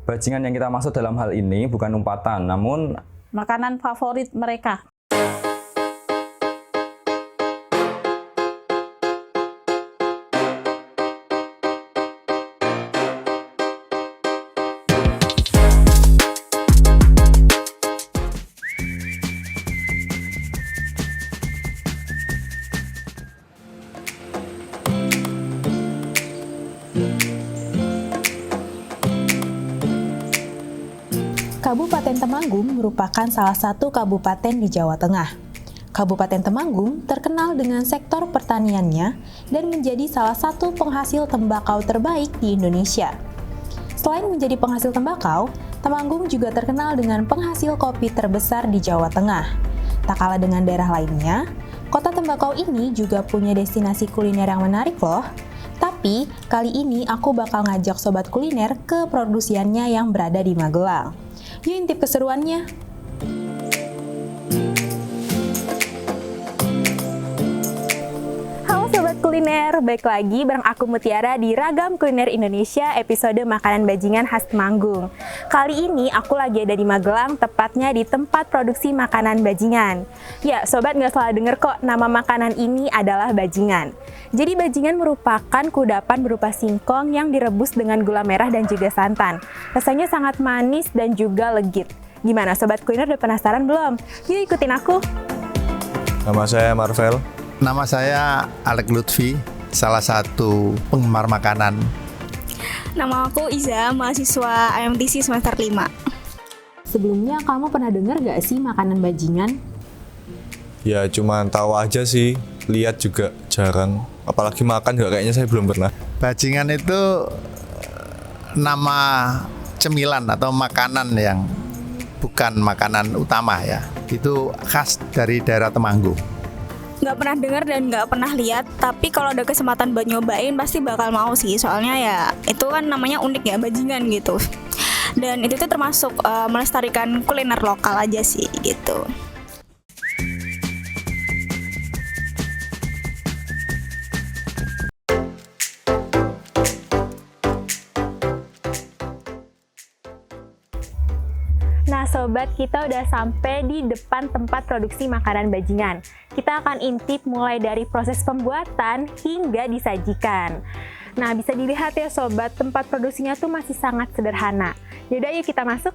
Bajingan yang kita maksud dalam hal ini bukan umpatan, namun makanan favorit mereka. Kabupaten Temanggung merupakan salah satu kabupaten di Jawa Tengah. Kabupaten Temanggung terkenal dengan sektor pertaniannya dan menjadi salah satu penghasil tembakau terbaik di Indonesia. Selain menjadi penghasil tembakau, Temanggung juga terkenal dengan penghasil kopi terbesar di Jawa Tengah. Tak kalah dengan daerah lainnya, kota tembakau ini juga punya destinasi kuliner yang menarik loh. Tapi, kali ini aku bakal ngajak sobat kuliner ke produksiannya yang berada di Magelang. Yuk intip keseruannya. Halo sobat kuliner, balik lagi bareng aku Mutiara di Ragam Kuliner Indonesia episode makanan bajingan khas Temanggung. Kali ini aku lagi ada di Magelang, tepatnya di tempat produksi makanan bajingan. Ya, sobat nggak salah denger kok, nama makanan ini adalah bajingan. Jadi bajingan merupakan kudapan berupa singkong yang direbus dengan gula merah dan juga santan. Rasanya sangat manis dan juga legit. Gimana sobat kuliner, udah penasaran belum? Yuk ikutin aku. Nama saya Marvel. Nama saya Alek Lutfi, salah satu penggemar makanan. Nama aku Iza, mahasiswa IMTC semester 5. Sebelumnya kamu pernah dengar gak sih makanan bajingan? Ya cuma tahu aja sih, lihat juga jarang. Apalagi makan juga kayaknya saya belum pernah. Bajingan itu nama cemilan atau makanan yang bukan makanan utama ya. Itu khas dari daerah Temanggung. Nggak pernah dengar dan nggak pernah lihat, tapi kalau ada kesempatan buat nyobain pasti bakal mau sih. Soalnya ya itu kan namanya unik ya, bajingan gitu. Dan itu tuh termasuk melestarikan kuliner lokal aja sih gitu. Nah sobat, kita udah sampai di depan tempat produksi makanan bajingan. Kita akan intip mulai dari proses pembuatan hingga disajikan. Nah bisa dilihat ya sobat, tempat produksinya tuh masih sangat sederhana. Yaudah yuk kita masuk.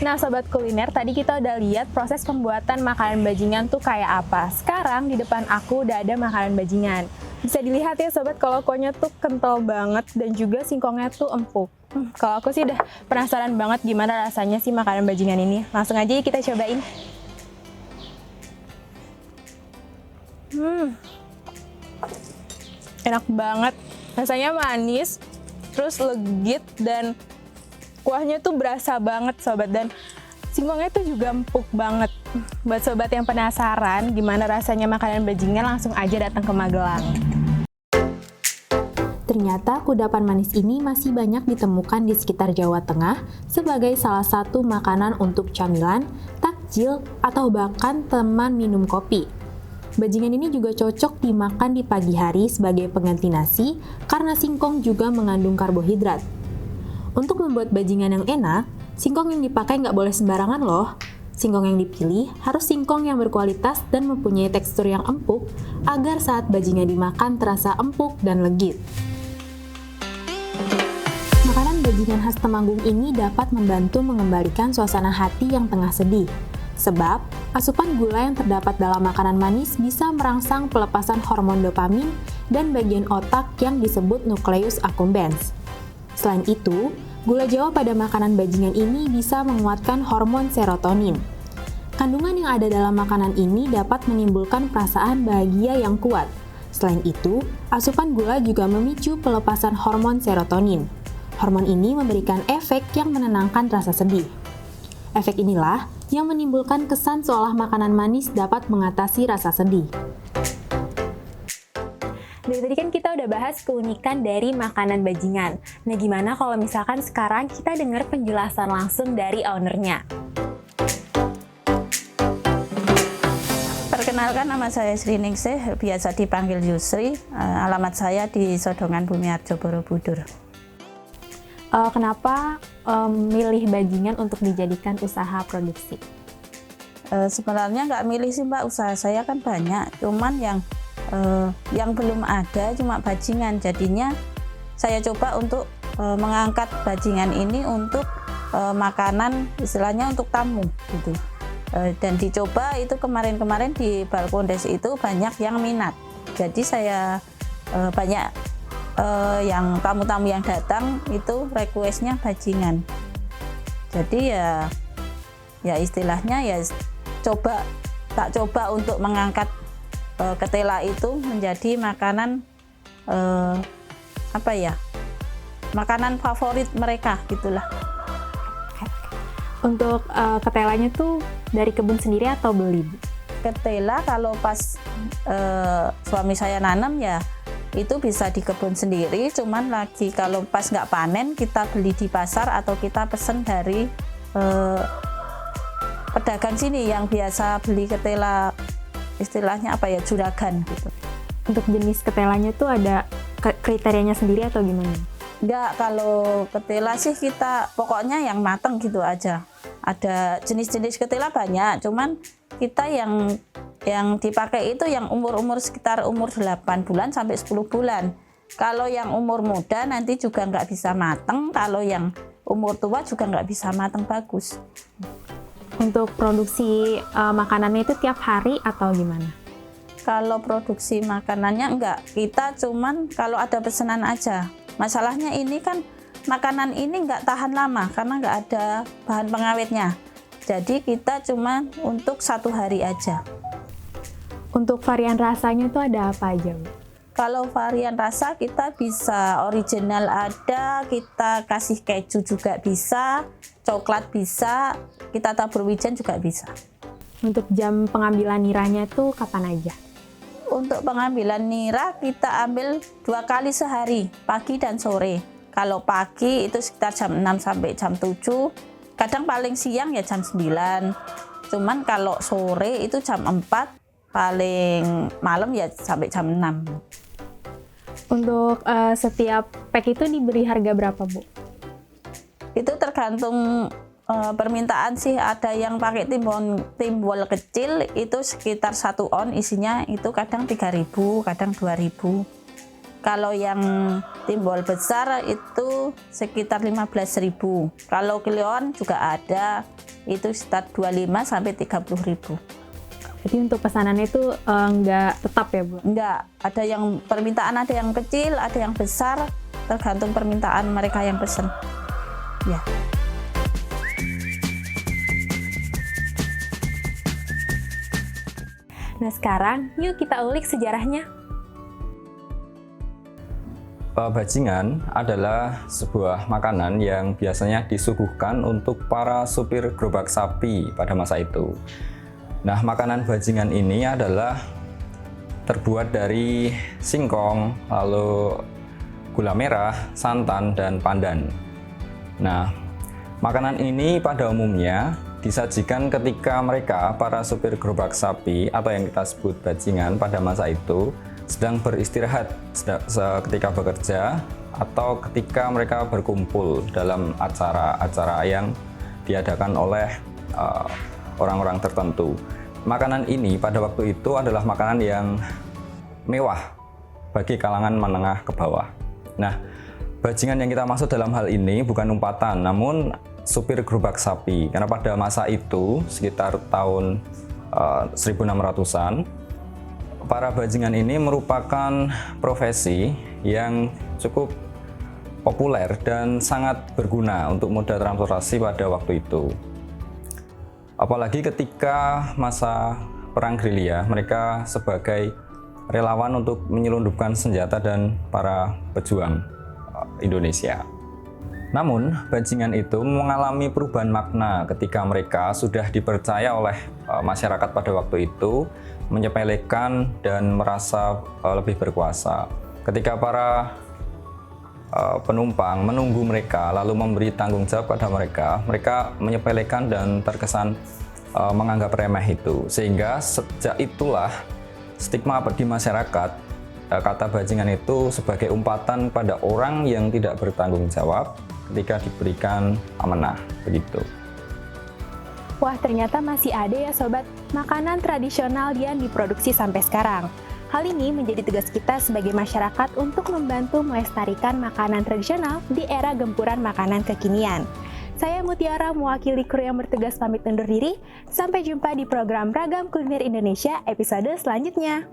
Nah sobat kuliner, tadi kita udah lihat proses pembuatan makanan bajingan tuh kayak apa. Sekarang di depan aku udah ada makanan bajingan. Bisa dilihat ya sobat, kalau kuahnya tuh kental banget dan juga singkongnya tuh empuk. Kalau aku sih udah penasaran banget gimana rasanya sih makanan bajingan ini. Langsung aja kita cobain. Enak banget, rasanya manis, terus legit dan kuahnya tuh berasa banget sobat, dan singkongnya tuh juga empuk banget. Buat sobat yang penasaran gimana rasanya makanan bajingan, langsung aja datang ke Magelang. Ternyata kudapan manis ini masih banyak ditemukan di sekitar Jawa Tengah sebagai salah satu makanan untuk camilan, takjil, atau bahkan teman minum kopi. Bajingan ini juga cocok dimakan di pagi hari sebagai pengganti nasi karena singkong juga mengandung karbohidrat. Untuk membuat bajingan yang enak, singkong yang dipakai nggak boleh sembarangan loh. Singkong yang dipilih harus singkong yang berkualitas dan mempunyai tekstur yang empuk agar saat bajingan dimakan terasa empuk dan legit. Makanan bajingan khas Temanggung ini dapat membantu mengembalikan suasana hati yang tengah sedih. Sebab, asupan gula yang terdapat dalam makanan manis bisa merangsang pelepasan hormon dopamin dan bagian otak yang disebut nucleus accumbens. Selain itu, gula Jawa pada makanan bajingan ini bisa menguatkan hormon serotonin. Kandungan yang ada dalam makanan ini dapat menimbulkan perasaan bahagia yang kuat. Selain itu, asupan gula juga memicu pelepasan hormon serotonin. Hormon ini memberikan efek yang menenangkan rasa sedih. Efek inilah yang menimbulkan kesan seolah makanan manis dapat mengatasi rasa sedih. Dari tadi kan kita udah bahas keunikan dari makanan bajingan. Nah, gimana kalau misalkan sekarang kita dengar penjelasan langsung dari ownernya? Perkenalkan, nama saya Sri Ningsih, biasa dipanggil Yusri. Alamat saya di Sodongan Bumiarjo, Borobudur. Kenapa milih bajingan untuk dijadikan usaha produksi? Sebenarnya nggak milih sih Mbak, usaha saya kan banyak, cuman yang belum ada cuma bajingan. Jadinya saya coba untuk mengangkat bajingan ini untuk makanan, istilahnya untuk tamu gitu. Dan dicoba itu kemarin-kemarin di Balkondes itu banyak yang minat. Jadi saya banyak yang tamu-tamu yang datang itu requestnya bajingan. Jadi ya istilahnya ya tak coba untuk mengangkat ketela itu menjadi makanan makanan favorit mereka gitulah. Untuk ketelanya tuh dari kebun sendiri atau beli? Ketela kalau pas suami saya nanam ya itu bisa di kebun sendiri, cuman lagi kalau pas nggak panen kita beli di pasar atau kita pesen dari pedagang sini yang biasa beli ketela, istilahnya juragan gitu. Untuk jenis ketelanya tuh ada kriterianya sendiri atau gimana? Nggak, kalau ketela sih kita pokoknya yang mateng gitu aja. Ada jenis-jenis ketela banyak, cuman kita yang dipakai itu yang umur-umur sekitar umur 8 bulan sampai 10 bulan. Kalau yang umur muda nanti juga nggak bisa mateng, kalau yang umur tua juga nggak bisa mateng bagus. Untuk produksi makanannya itu tiap hari atau gimana? Kalau produksi makanannya enggak, kita cuman kalau ada pesanan aja. Masalahnya ini kan makanan ini nggak tahan lama karena nggak ada bahan pengawetnya. Jadi kita cuma untuk 1 hari aja. Untuk varian rasanya itu ada apa aja, Bu? Kalau varian rasa kita bisa original ada, kita kasih keju juga bisa, coklat bisa, kita tabur wijen juga bisa. Untuk jam pengambilan niranya itu kapan aja? Untuk pengambilan nira kita ambil 2 kali sehari, pagi dan sore. Kalau pagi itu sekitar jam 6 sampai jam 7, kadang paling siang ya jam 9. Cuman kalau sore itu jam 4, paling malam ya sampai jam 6. Untuk setiap pack itu diberi harga berapa, Bu? Itu tergantung permintaan sih. Ada yang pakai timbol kecil itu sekitar 1 on isinya itu kadang 3.000, kadang 2.000. Kalau yang timbol besar itu sekitar 15.000. Kalau kiloan juga ada, itu sekitar 25 sampai 30.000. Jadi untuk pesanannya itu nggak tetap ya, Bu? Enggak, ada yang permintaan, ada yang kecil, ada yang besar, tergantung permintaan mereka yang pesen. Ya. Nah sekarang, yuk kita ulik sejarahnya. Bajingan adalah sebuah makanan yang biasanya disuguhkan untuk para supir gerobak sapi pada masa itu. Nah, makanan bajingan ini adalah terbuat dari singkong, lalu gula merah, santan, dan pandan. Nah, makanan ini pada umumnya disajikan ketika mereka, para supir gerobak sapi atau yang kita sebut bajingan pada masa itu, sedang beristirahat ketika bekerja atau ketika mereka berkumpul dalam acara-acara yang diadakan oleh orang-orang tertentu. Makanan ini pada waktu itu adalah makanan yang mewah bagi kalangan menengah ke bawah. Nah, bajingan yang kita maksud dalam hal ini bukan umpatan, namun supir gerobak sapi. Karena pada masa itu sekitar tahun 1600-an, para bajingan ini merupakan profesi yang cukup populer dan sangat berguna untuk moda transportasi pada waktu itu. Apalagi ketika masa perang gerilya, mereka sebagai relawan untuk menyelundupkan senjata dan para pejuang Indonesia. Namun, bajingan itu mengalami perubahan makna ketika mereka sudah dipercaya oleh masyarakat pada waktu itu, menyepelekan dan merasa lebih berkuasa. Ketika para penumpang menunggu mereka lalu memberi tanggung jawab pada mereka, mereka menyepelekan dan terkesan menganggap remeh itu. Sehingga sejak itulah stigma di masyarakat, kata bajingan itu sebagai umpatan pada orang yang tidak bertanggung jawab ketika diberikan amanah, begitu. Wah, ternyata masih ada ya sobat, makanan tradisional yang diproduksi sampai sekarang. Hal ini menjadi tugas kita sebagai masyarakat untuk membantu melestarikan makanan tradisional di era gempuran makanan kekinian. Saya Mutiara mewakili kru yang bertugas pamit undur diri. Sampai jumpa di program Ragam Kuliner Indonesia episode selanjutnya.